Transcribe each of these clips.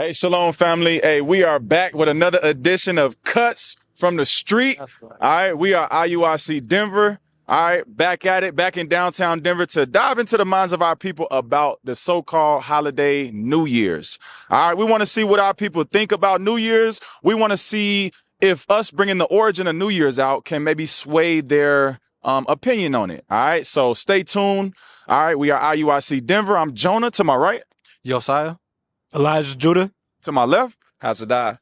Hey, Shalom family. Hey, we are back with another edition of Cuts from the Street. All right, we are IUIC Denver. All right, back at it, back in downtown Denver to dive into the minds of our people about the so-called holiday New Year's. All right, we want to see what our people think about New Year's. We want to see if us bringing the origin of New Year's out can maybe sway their opinion on it. All right, so stay tuned. All right, we are IUIC Denver. I'm Jonah to my right. Josiah. Elijah Judah. To my left. Hasadai.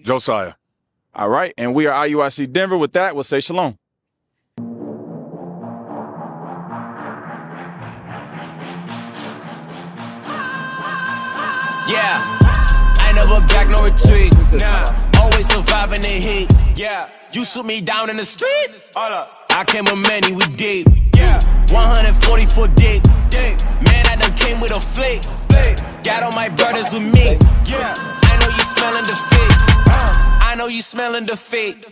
Josiah. All right, and we are IUIC Denver. With that, we'll say shalom. Yeah, I never back, no retreat. Nah, always surviving the heat. Yeah, you shoot me down in the street. Hold up, I came with many, we deep. Yeah, 144 deep. Man, I done came with a fleet. Got all my brothers with me. Yeah, I know you smelling defeat. I know you smelling defeat.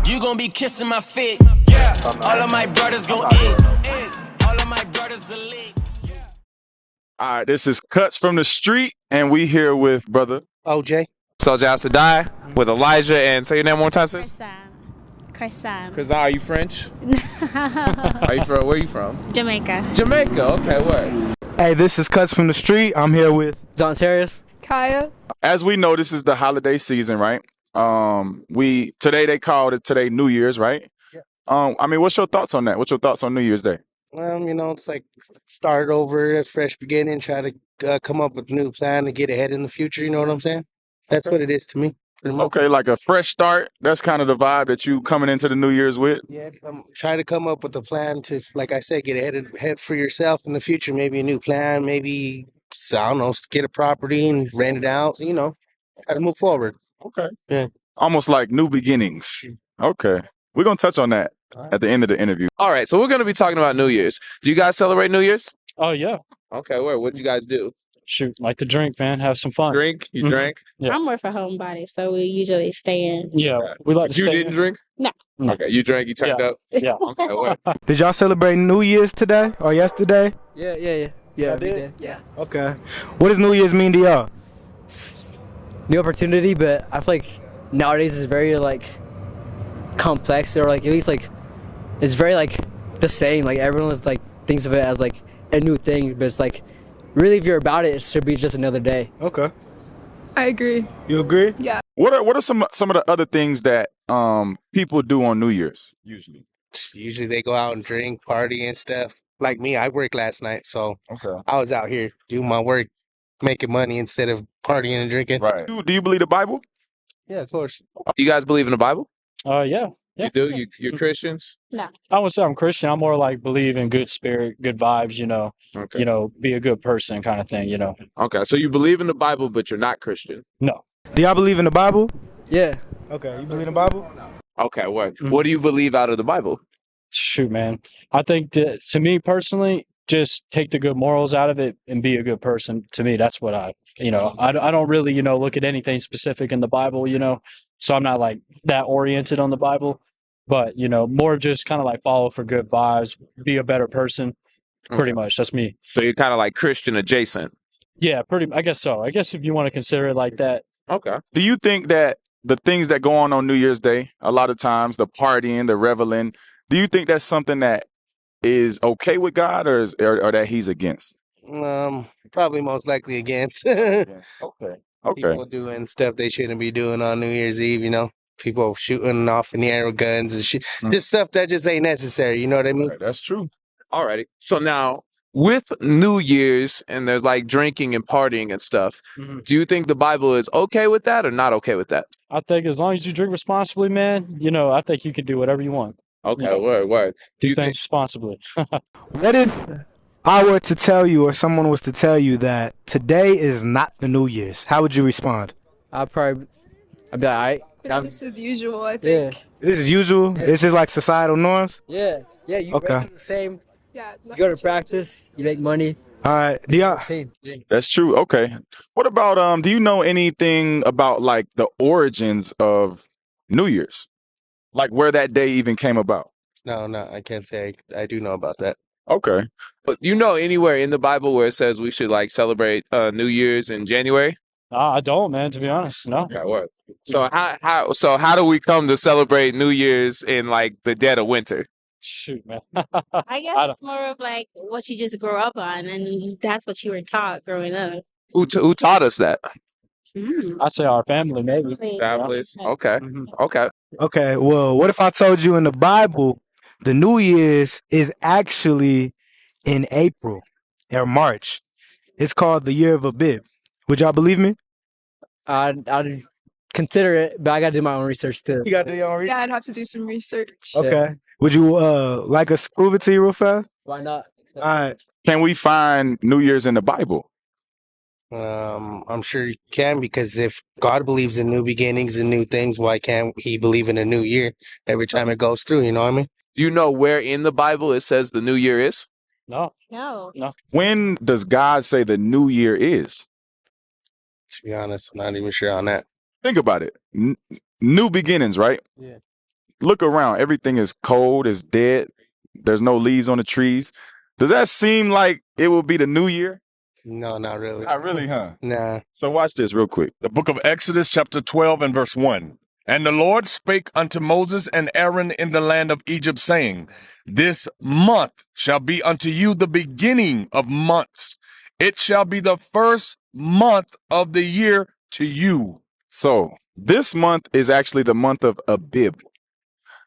You gon' be kissing my feet. Yeah, all of my brothers gon' eat. All of my brothers elite. All right, this is Cuts from the Street, and we here with brother OJ. So Hasadai with Elijah, and say your name one more time, sis. Karsan. Cause are you French? Are you from? Where are you from? Jamaica. Jamaica. Okay, what? Hey, this is Cuts from the Street. I'm here with Zontarius. Kaya. As we know, this is the holiday season, right? Today they called it today New Year's, right? Yeah. I mean, what's your thoughts on that? What's your thoughts on New Year's Day? It's like start over, a fresh beginning, try to come up with a new plan to get ahead in the future. You know what I'm saying? That's what it is to me. Okay, like a fresh start. That's kind of the vibe that you coming into the New Year's with. Yeah, try to come up with a plan to, like I said, get ahead for yourself in the future. Maybe a new plan. Maybe I don't know, get a property and rent it out. You know, try to move forward. Okay. Yeah. Almost like new beginnings. Okay. We're gonna touch on that at the end of the interview. All right, so we're gonna be talking about New Year's. Do you guys celebrate New Year's? Oh, yeah. Okay, what'd you guys do? Shoot, like to drink, man. Have some fun. Drink? You Mhm. drank? Yeah. I'm more for homebody, so we usually stay in. Yeah, we like But to you stay didn't in. drink? No. No. Okay, you drank. You turned up. Yeah. Okay, what? Did y'all celebrate New Year's today or yesterday? Yeah, Y'all we did? did. Yeah. Okay. What does New Year's mean to y'all? New opportunity, but I feel like nowadays it's very like complex, or like at least like it's very like the same. Like everyone like thinks of it as like a new thing, but it's like really if you're about it, it should be just another day. Okay. I agree. You agree? Yeah. What are some of the other things that people do on New Year's usually? Usually they go out and drink, party and stuff. Like me, I worked last night, so Okay. I was out here doing my work, making money instead of partying and drinking. Right. Do you believe the Bible? Yeah, of course. You guys believe in the Bible? Yeah. You do? You're Christians? I would say I'm Christian. I'm more like believe in good spirit, good vibes, Okay. Be a good person kind of thing, Okay, so you believe in the Bible, but you're not Christian. No. Do y'all believe in the Bible? Yeah. Okay. You believe in the Bible? Okay, what? Mhm. What do you believe out of the Bible? Shoot, man. I think to me personally, just take the good morals out of it and be a good person. To me, that's what I don't really, look at anything specific in the Bible, so I'm not like that oriented on the Bible, but, more just kind of like follow for good vibes, be a better person. Pretty much. That's me. So you're kind of like Christian adjacent. Yeah, I guess so. I guess if you want to consider it like that. Okay. Do you think that the things that go on New Year's Day, a lot of times, the partying, the reveling, do you think that's something that is okay with God or that he's against? Probably most likely against. Okay. People doing stuff they shouldn't be doing on New Year's Eve, People shooting off in the air with guns and shit. Just stuff that just ain't necessary, you know what I mean? Right, that's true. Alrighty. So now with New Year's and there's like drinking and partying and stuff, do you think the Bible is okay with that or not okay with that? I think as long as you drink responsibly, man, I think you can do whatever you want. Okay, Yeah. word. Do Do you think things responsibly. What if I were to tell you or someone was to tell you that today is not the New Year's? How would you respond? I'd be like, all right. This is usual, I think. Yeah. This is usual? This is like societal norms? Yeah. You Okay. wake up the same. Yeah. You go to practice. You make money. All right. Do y'all, Same. That's true. Okay. What about do you know anything about like the origins of New Year's? Like where that day even came about? No, I can't say I do know about that. Okay. But anywhere in the Bible where it says we should like celebrate New Year's in January? I don't, man. To be honest, no. Okay, what? So how do we come to celebrate New Year's in like the dead of winter? Shoot, man. I guess I don't. it's more of like what you just grew up on, and that's what you were taught growing up. Who taught us that? I say our family, maybe. Families. Okay. Mhm. Okay. Okay, well, what if I told you in the Bible the New Year's is actually in April or March? It's called the Year of Abib. Would y'all believe me? I'd consider it, but I gotta do my own research too. You got to do your own Yeah, I'd have to do some research. Okay. Would you like us to prove it to you real fast? Why not? All right. Can we find New Year's in the Bible? I'm sure you can, because if God believes in new beginnings and new things, why can't he believe in a new year every time it goes through? You know what I mean? Do you know where in the Bible it says the New Year is? No. No. When does God say the new year is? To be honest, I'm not even sure on that. Think about it. New beginnings, right? Yeah. Look around. Everything is cold, is dead. There's no leaves on the trees. Does that seem like it will be the new year? No, not really. Not really, huh? Nah. So watch this real quick. The book of Exodus, chapter 12 and verse 1. And the Lord spake unto Moses and Aaron in the land of Egypt, saying, This month shall be unto you the beginning of months. It shall be the first month of the year to you. So this month is actually the month of Abib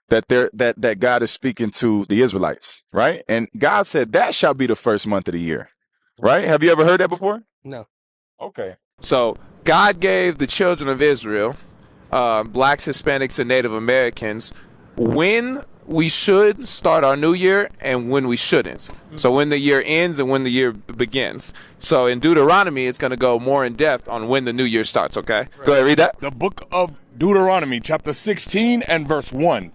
that God is speaking to the Israelites, right? And God said that shall be the first month of the year, right? Have you ever heard that before? No. Okay. So God gave the children of Israel, blacks, Hispanics, and Native Americans, when we should start our new year and when we shouldn't. So when the year ends and when the year begins. So in Deuteronomy, it's going to go more in depth on when the new year starts, okay? Go ahead, read that. The book of Deuteronomy, chapter 16 and verse 1.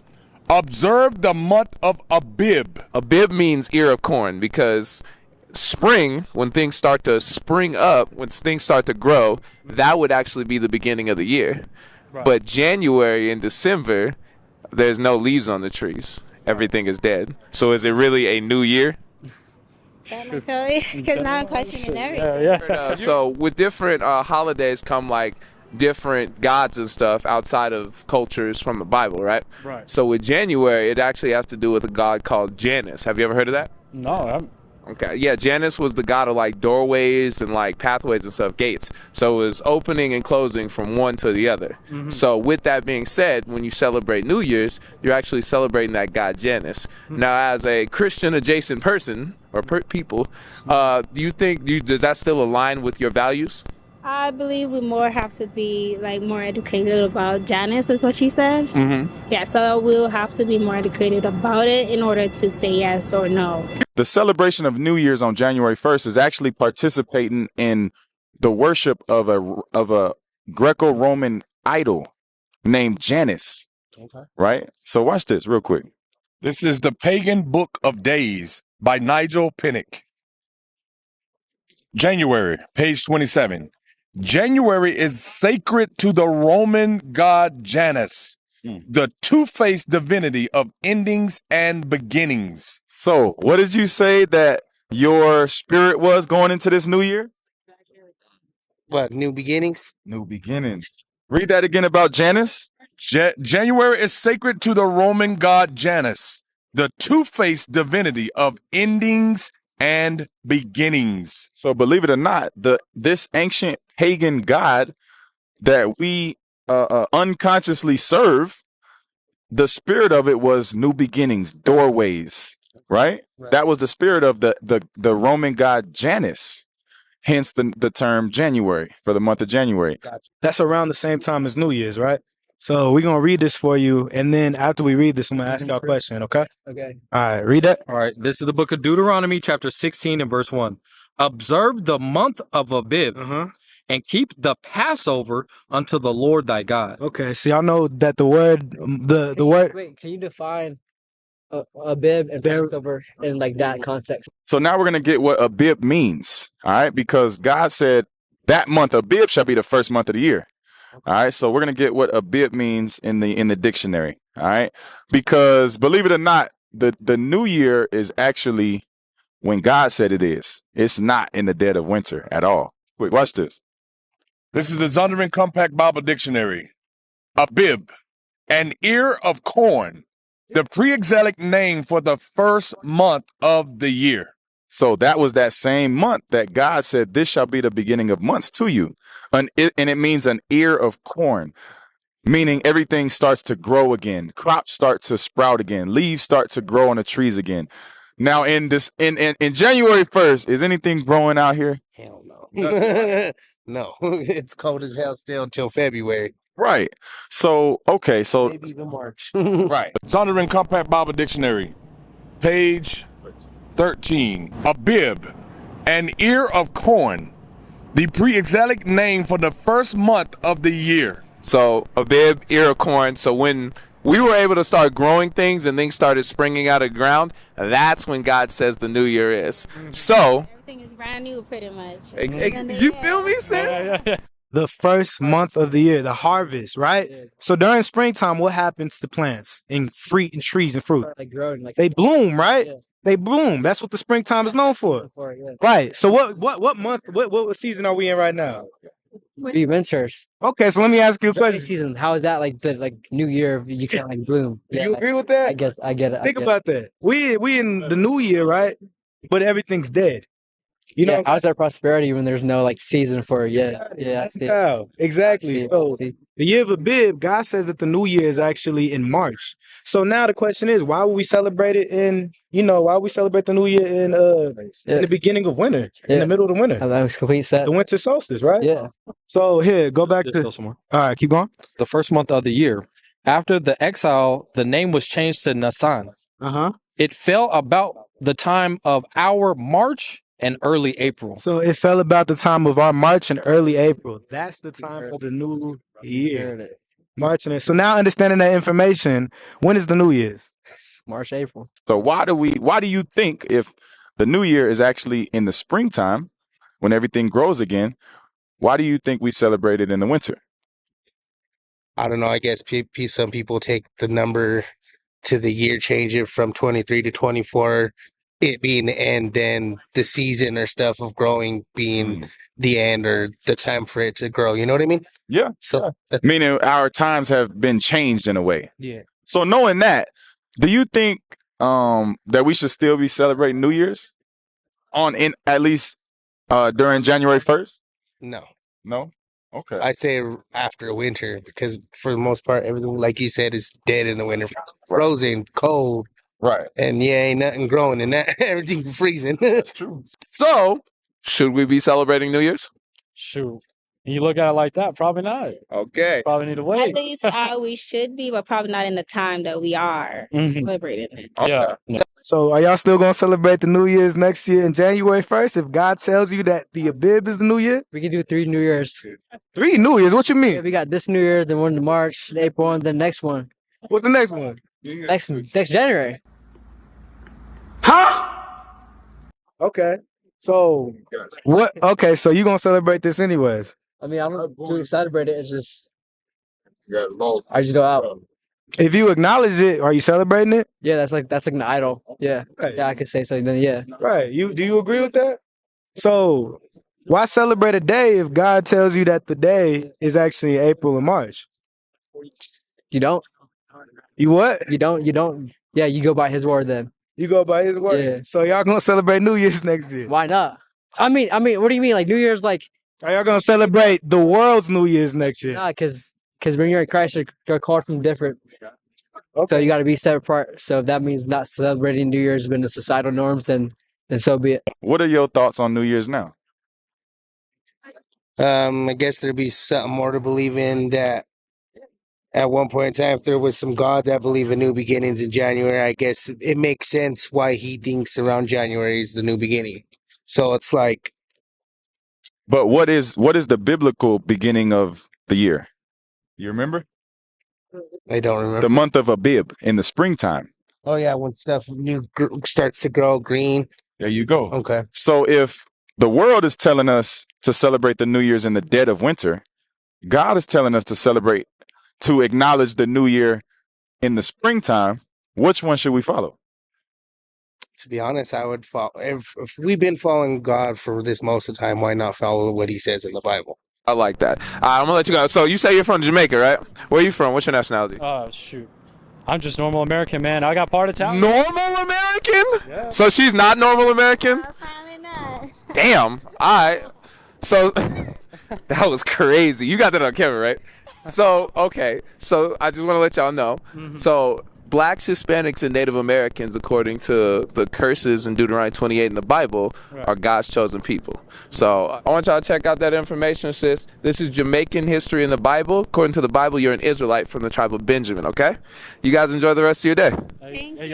Observe the month of Abib. Abib means ear of corn, because spring, when things start to spring up, when things start to grow, that would actually be the beginning of the year. Right. But January and December, there's no leaves on the trees. Everything is dead. So is it really a new year? Technically, because now I'm questioning everything. Yeah. So with different holidays come like different gods and stuff outside of cultures from the Bible, right? Right. So with January, it actually has to do with a god called Janus. Have you ever heard of that? No. Okay, yeah, Janus was the god of like doorways and like pathways and stuff, gates. So it was opening and closing from one to the other. Mm-hmm. So with that being said, when you celebrate New Year's, you're actually celebrating that god Janus. Mm-hmm. Now, as a Christian adjacent person or people, do you think does that still align with your values? I believe we more have to be like more educated about Janus, is what she said. Mm-hmm. Yeah, so we'll have to be more educated about it in order to say yes or no. The celebration of New Year's on January 1st is actually participating in the worship of a Greco-Roman idol named Janus. Okay. Right? So watch this real quick. This is the Pagan Book of Days by Nigel Pinnock. January, page 27. January is sacred to the Roman god Janus, the two-faced divinity of endings and beginnings. So what did you say that your spirit was going into this new year? What, new beginnings? New beginnings. Read that again about Janus. January is sacred to the Roman god Janus, the two-faced divinity of endings and beginnings. So believe it or not, this ancient pagan god that we unconsciously serve, the spirit of it was new beginnings, doorways, right? That was the spirit of the Roman god Janus. Hence the term January, for the month of January. Gotcha. That's around the same time as New Year's, right? So we're going to read this for you. And then after we read this, I'm going to ask y'all a question, okay? Okay. All right, read that. All right, this is the book of Deuteronomy, chapter 16 and verse 1. Observe the month of Abib and keep the Passover unto the Lord thy God. Okay, so y'all know that the word. Wait, can you define Abib and Passover in like that context? So now we're going to get what Abib means, all right? Because God said that month, Abib, shall be the first month of the year. All right, so we're going to get what Abib means in the dictionary, all right? Because believe it or not, the new year is actually when God said it is. It's not in the dead of winter at all. Wait, watch this. This is the Zondervan Compact Bible Dictionary. Abib, an ear of corn, the pre-exilic name for the first month of the year. So that was that same month that God said, this shall be the beginning of months to you. And it means an ear of corn, meaning everything starts to grow again. Crops start to sprout again. Leaves start to grow on the trees again. Now in January 1st, is anything growing out here? Hell no. No, it's cold as hell still until February. Right. So, okay. So Maybe even March. right. Zondervan Compact Bible Dictionary, page 13. Abib, an ear of corn, the pre-exilic name for the first month of the year. So Abib, ear of corn. So when we were able to start growing things and things started springing out of the ground, that's when God says the new year is. So Everything is brand new, pretty much. you feel me, sis? The first month of the year, the harvest, right? Yeah. So during springtime, what happens to plants and fruit and trees and fruit? Like growing, like They bloom, right? Yeah. They bloom. That's what the springtime is known for. Yeah. Right. So what month, what season are we in right now? We winters. Okay, so let me ask you a Spring question. season. How is that like the New Year? You can't like bloom. Do you agree with that? I get it. Think about that. We in the new year, right? But everything's dead. You know, how's that prosperity when there's no like season for it? Yeah, I see it. how? Exactly. So See. the year of Abib, God says that the new year is actually in March. So now the question is, why would we celebrate it why we celebrate the new year in the beginning of winter, in the middle of the winter? That makes complete sense. The winter solstice, right? Yeah. So here, go back to Some more. all right, keep going. The first month of the year. After the exile, the name was changed to Nahasa. Uh-huh. It fell about the time of our March and early April. So it fell about the time of our March and early April. That's the time for the new year. March and so now understanding that information, when is the New Year's? March, April. So why do you think, if the new year is actually in the springtime when everything grows again, why do you think we celebrate it in the winter? I don't know. I guess some people take the number to the year, change it from 23 to 24, it being the end, then the season or stuff of growing being the end or the time for it to grow. You know what I mean? Yeah. So Meaning our times have been changed in a way. yeah. So knowing that, do you think that we should still be celebrating New Year's at least during January 1st? No. No? Okay. I say after winter because for the most part, everything, like you said, is dead in the winter. Frozen, cold. Right. And ain't nothing growing in that. Everything freezing. That's true. So should we be celebrating New Year's? Shoot. You look at it like that, probably not. Okay. Probably need to At wait. least we should be, but probably not in the time that we are celebrating it. Yeah. So are y'all still gonna celebrate the New Year's next year in January 1st? If God tells you that the Abib is the New Year? We can do 3 New Years. 3 New Years? What you Yeah, mean? we got this New Year, then one in March, April, and then next one. What's the next one? Next January. Okay. So what? Okay, so you gonna celebrate this anyways? I mean, I don't do celebrate it. It's just I just go out. If you acknowledge it, are you celebrating it? Yeah, that's like an idol. Yeah, Right. yeah, I could say so. Then yeah, Right. Do you agree with that? So why celebrate a day if God tells you that the day is actually April and March? you don't. You what? You don't. Yeah, you go by His word then. You go by His word. Yeah. So y'all gonna celebrate New Year's next year? Why not? I mean, what do you mean? Like New Year's, like Are y'all gonna celebrate the world's New Year's next year? nah, because when you're in Christ, you're called from different. So you got to be set apart. So if that means not celebrating New Year's when the societal norms, then so be it. What are your thoughts on New Year's now? I guess there'd be something more to believe in that at one point in time, if there was some God that believed in new beginnings in January, I guess it makes sense why he thinks around January is the new beginning. So it's like, But what is the biblical beginning of the year? You remember? I don't remember. The month of Abib in the springtime. Oh yeah, when stuff new starts to grow green. There you go. Okay. So if the world is telling us to celebrate the New Year's in the dead of winter, God is telling us to acknowledge the New Year in the springtime. Which one should we follow? To be honest, I would follow. If we've been following God for this most of the time, why not follow what he says in the Bible? I like that. I'm gonna let you go. So you say you're from Jamaica, right? Where are you from? What's your nationality? Shoot. I'm just normal American, man. I got part Italian. Normal American? Yeah. So she's not normal American? Apparently not. Damn. All right. So that was crazy. You got that on camera, right? So, okay. So I just want to let y'all know. So blacks, Hispanics, and Native Americans, according to the curses in Deuteronomy 28 in the Bible, are God's chosen people. So I want y'all to check out that information, sis. This is Jamaican history in the Bible. According to the Bible, you're an Israelite from the tribe of Benjamin, okay? You guys enjoy the rest of your day.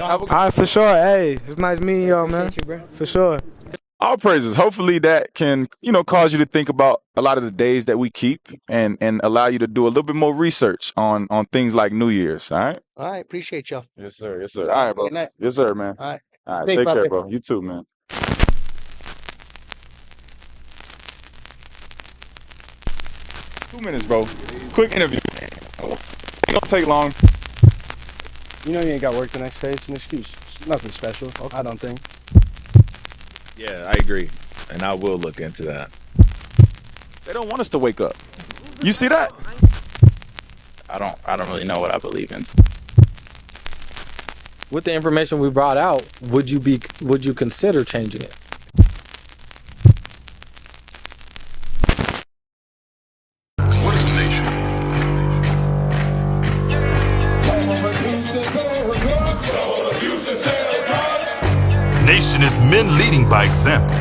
All right, for sure. Hey, it's nice meeting y'all, man. Appreciate you, bro. For sure. All praises. Hopefully that can, cause you to think about a lot of the days that we keep and allow you to do a little bit more research on things like New Year's. All right. All right, appreciate y'all. Yes, sir. Yes, sir. All right, bro. Good night. Yes, sir, man. All right. All right. Safe Take out care, there. bro. You too, man. Two minutes, bro. Quick interview. Ain't gonna take long. You know you ain't got work the next day. It's an excuse. It's nothing special, I don't think. Yeah, I agree. And I will look into that. They don't want us to wake up. You see that? I don't really know what I believe in. With the information we brought out, would you consider changing it? Nation is men leading by example.